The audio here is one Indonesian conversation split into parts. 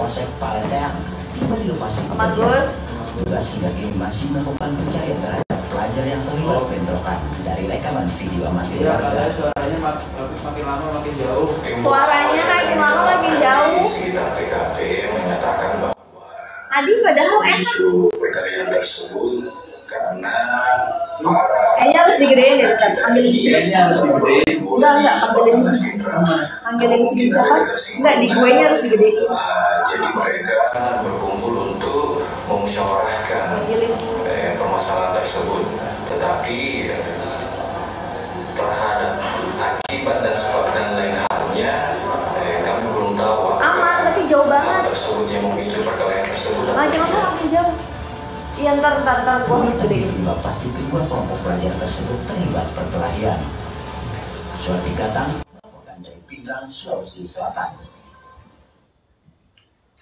Polsek Paleteang tiba di lokasi Bagus. Petugas hingga kini masih melakukan pencarian terhadap pelajar yang terlibat bentrokan. Dari rekaman video amatir warga, suaranya makin lama makin jauh. Suaranya makin lama makin jauh. Sekitar TKP menyatakan bahwa Tadi padahal enak. isu perkelahian tersebut karena para Kayaknya harus digedein deh, Cat. Panggilin Kayaknya harus digedein. Enggak, panggilin. Panggilin si siapa? Enggak, di guenya harus digedein. Jadi mereka berkumpul untuk memusyawarahkan Panggilin. permasalahan tersebut, tetapi terhadap akibat dan sebab dan lain halnya kami belum tahu Aman, tapi jauh hal banget. tersebut yang memicu perkelahian tersebut. Makin lama makin jauh. Iya, ntar gua harus gedein. diduga pasti kedua kelompok pelajar tersebut terlibat perkelahian. Suatu Katang melaporkan dari Pindrang, Sulawesi Selatan.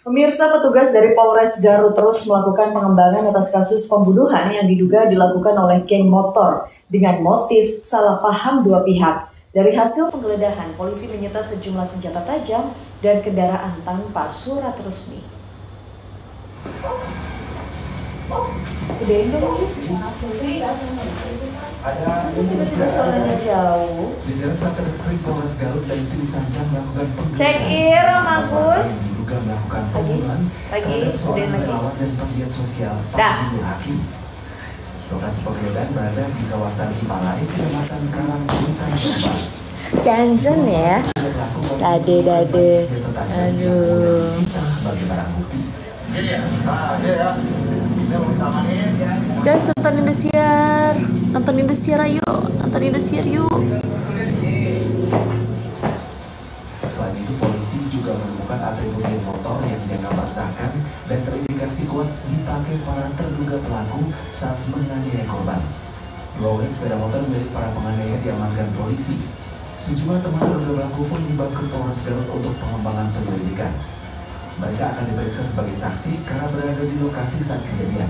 Pemirsa, petugas dari Polres Garut terus melakukan pengembangan atas kasus pembunuhan yang diduga dilakukan oleh geng motor dengan motif salah paham dua pihak. Dari hasil penggeledahan, polisi menyita sejumlah senjata tajam dan kendaraan tanpa surat resmi. Gedein dong. Tiba-tiba suaranya jauh. Jajaran Satreskrim Polres Garut dan tim Sanjang melakukan Cek ir, Agus. diduga melakukan pembunuhan terhadap seorang lagi. relawan dan penggiat sosial Dah. Panji Hakim. Lokasi penggeledahan berada di kawasan Cipalai, Kecamatan Karangkutan, Jombang. Jansen ya. Dade. Aduh. Sebagai barang bukti. Guys, nonton Indosiar ayo. Nonton Indosiar yuk. Selain itu, polisi juga menemukan atribut geng motor yang dianggap meresahkan dan terindikasi kuat dipakai para terduga pelaku saat menganiaya korban. Dua unit sepeda motor milik para penganiaya diamankan polisi. Sejumlah teman terduga pelaku pun dibawa ke Polres Garut untuk pengembangan penyelidikan. Mereka akan diperiksa sebagai saksi karena berada di lokasi saat kejadian.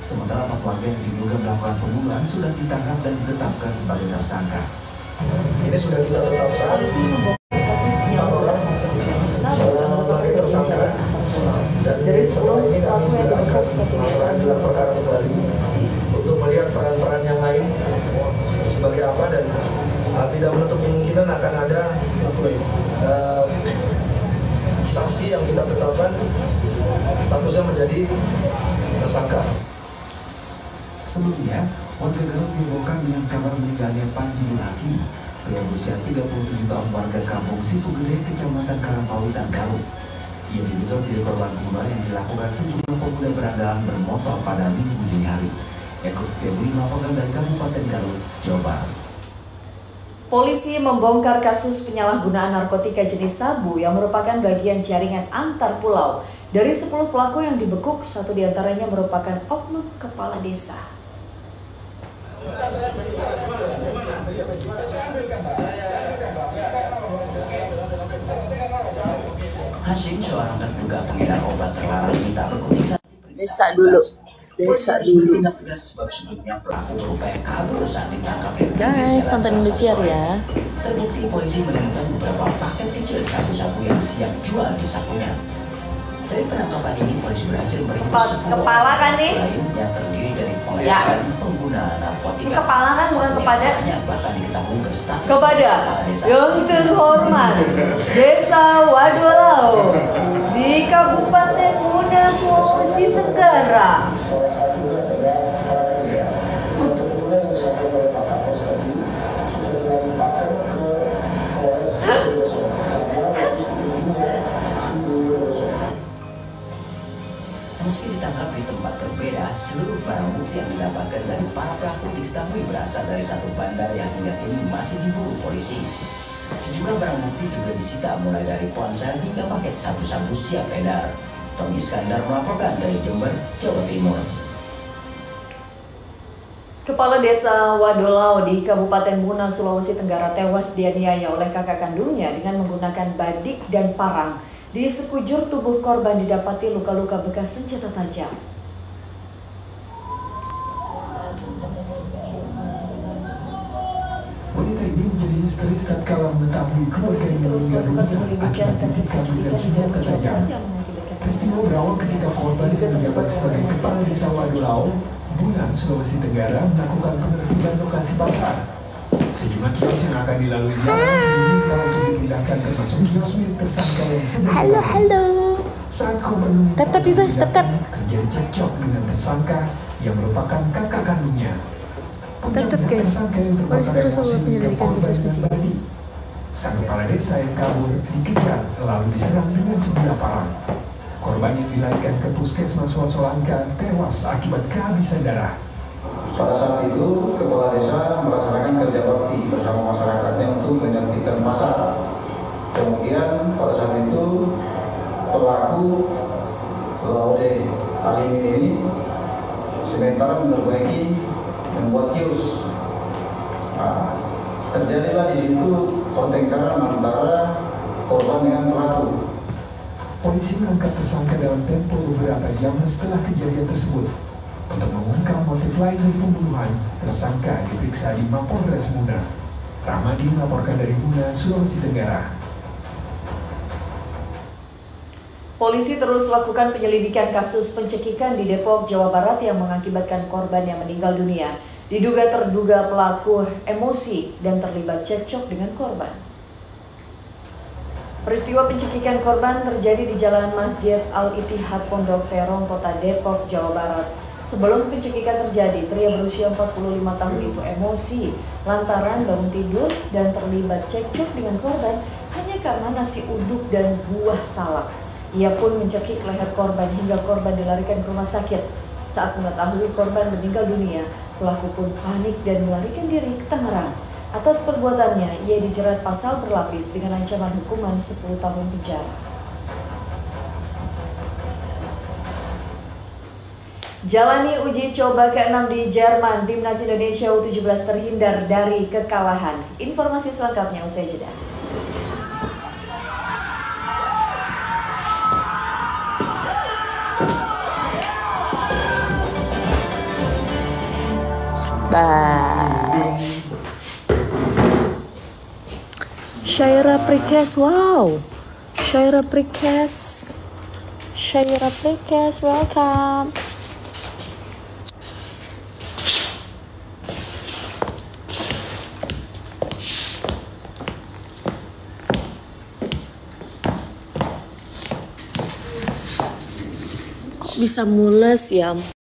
Sementara 4 warga yang diduga melakukan pembunuhan sudah ditangkap dan ditetapkan sebagai tersangka. Ini sudah kita tetapkan Polisi membongkar kasus penyalahgunaan sebagai tersangka dan dari 10 setelah ini kami pelaku yang juga akan dibekuk satu melakukan gelar perkara kembali untuk melihat peran-peran yang lain sebagai apa, dan tidak menutup kemungkinan akan ada saksi yang kita tetapkan statusnya menjadi tersangka. Sebelumnya, warga Garut dihebohkan dengan kabar meninggalnya Panji Hakim, pria berusia 37 tahun warga kampung Sipugede, Kecamatan Karangpawitan, Garut. Ia diduga menjadi korban pembunuhan yang dilakukan sejumlah pemuda berandalan bermotor pada Minggu dini hari. Eko Setiabudi melaporkan dari Kabupaten Garut, Jawa Barat. Polisi membongkar kasus penyalahgunaan narkotika jenis sabu yang merupakan bagian jaringan antar pulau. Dari 10 pelaku yang dibekuk, 1 diantaranya merupakan oknum kepala desa. Hasim, seorang terduga pengedar obat terlarang, minta berkutik saat diperiksa. Desa dulu. Tindak tegas sebab sebelumnya pelaku berupaya kabur saat ditangkap. Guys, tonton Indosiar ya. Terbukti polisi menemukan beberapa paket kecil sabu-sabu yang siap jual di sakunya. Dari penangkapan ini, polisi berhasil meringkus Kepala kan nih? lain yang terdiri dari pengedaran pengguna narkotika. Ini kepala kan, bukan kepada? Bahkan diketahui berstatus Kepada kepala desa. yang terhormat Desa Wadolau di Kabupaten Muna, Sulawesi Tenggara. Meski ditangkap di tempat berbeda, seluruh barang bukti yang didapatkan dari para pelaku diketahui berasal dari satu bandar yang hingga kini masih diburu polisi. Sejumlah barang bukti juga disita mulai dari ponsel hingga paket sabu-sabu siap edar. Tommy Iskandar melaporkan dari Jember, Jawa Timur. Kepala Desa Wadolau di Kabupaten Muna, Sulawesi Tenggara tewas dianiaya oleh kakak kandungnya dengan menggunakan badik dan parang. Di sekujur tubuh korban didapati luka-luka bekas senjata tajam. Wanita ini menjadi histeris tatkala mengetahui keluarganya meninggal dunia akibat ditikam dengan senjata tajam. Yang mengakibatkan Peristiwa berawal ketika korban yang menjabat sebagai kepala desa Wadulao, Bunan, Sulawesi Tenggara melakukan penertiban lokasi pasar. Sejumlah kios yang akan dilalui jalan diminta untuk dipindahkan termasuk kios milik tersangka yang sedang Halo. Saat korban Tap juga, tap. terjadi cekcok dengan tersangka yang merupakan kakak kandungnya. Tetap, Puncaknya guys. tersangka yang Polisi terbakar terus emosi menyelidiki hingga korban kasus yang pencurian. kembali. Sang kepala desa yang kabur dikejar lalu diserang dengan sebilah parang. Korban yang dilarikan ke puskesmas Wasolangka tewas akibat kehabisan darah. Pada saat itu, kepala desa melaksanakan kerja bakti bersama masyarakatnya untuk menertibkan pasar. Kemudian pada saat itu, pelaku Laude Alimin ini sementara memperbaiki membuat kios. Nah, terjadilah di situ pertengkaran antara korban dengan pelaku. Polisi menangkap tersangka dalam tempo beberapa jam setelah kejadian tersebut. Untuk mengungkap motif lain dari pembunuhan, tersangka diperiksa di Mapolres Muna. Ramadi melaporkan dari Muna, Sulawesi Tenggara. Polisi terus lakukan penyelidikan kasus pencekikan di Depok, Jawa Barat yang mengakibatkan korban yang meninggal dunia. Diduga terduga pelaku emosi dan terlibat cekcok dengan korban. Peristiwa pencekikan korban terjadi di Jalan Masjid Al-Ittihad Pondok Terong, Kota Depok, Jawa Barat. Sebelum pencekikan terjadi, pria berusia 45 tahun itu emosi lantaran bangun tidur dan terlibat cekcok dengan korban hanya karena nasi uduk dan buah salak. Ia pun mencekik leher korban hingga korban dilarikan ke rumah sakit. Saat mengetahui korban meninggal dunia, pelaku pun panik dan melarikan diri ke Tangerang. Atas perbuatannya, ia dijerat pasal berlapis dengan ancaman hukuman 10 tahun penjara. Jalani uji coba ke-6 di Jerman, Timnas Indonesia U17 terhindar dari kekalahan. Informasi selengkapnya usai jeda. Syaira Prikes, wow. Syaira Prikes, welcome. Kok bisa mules ya ampun.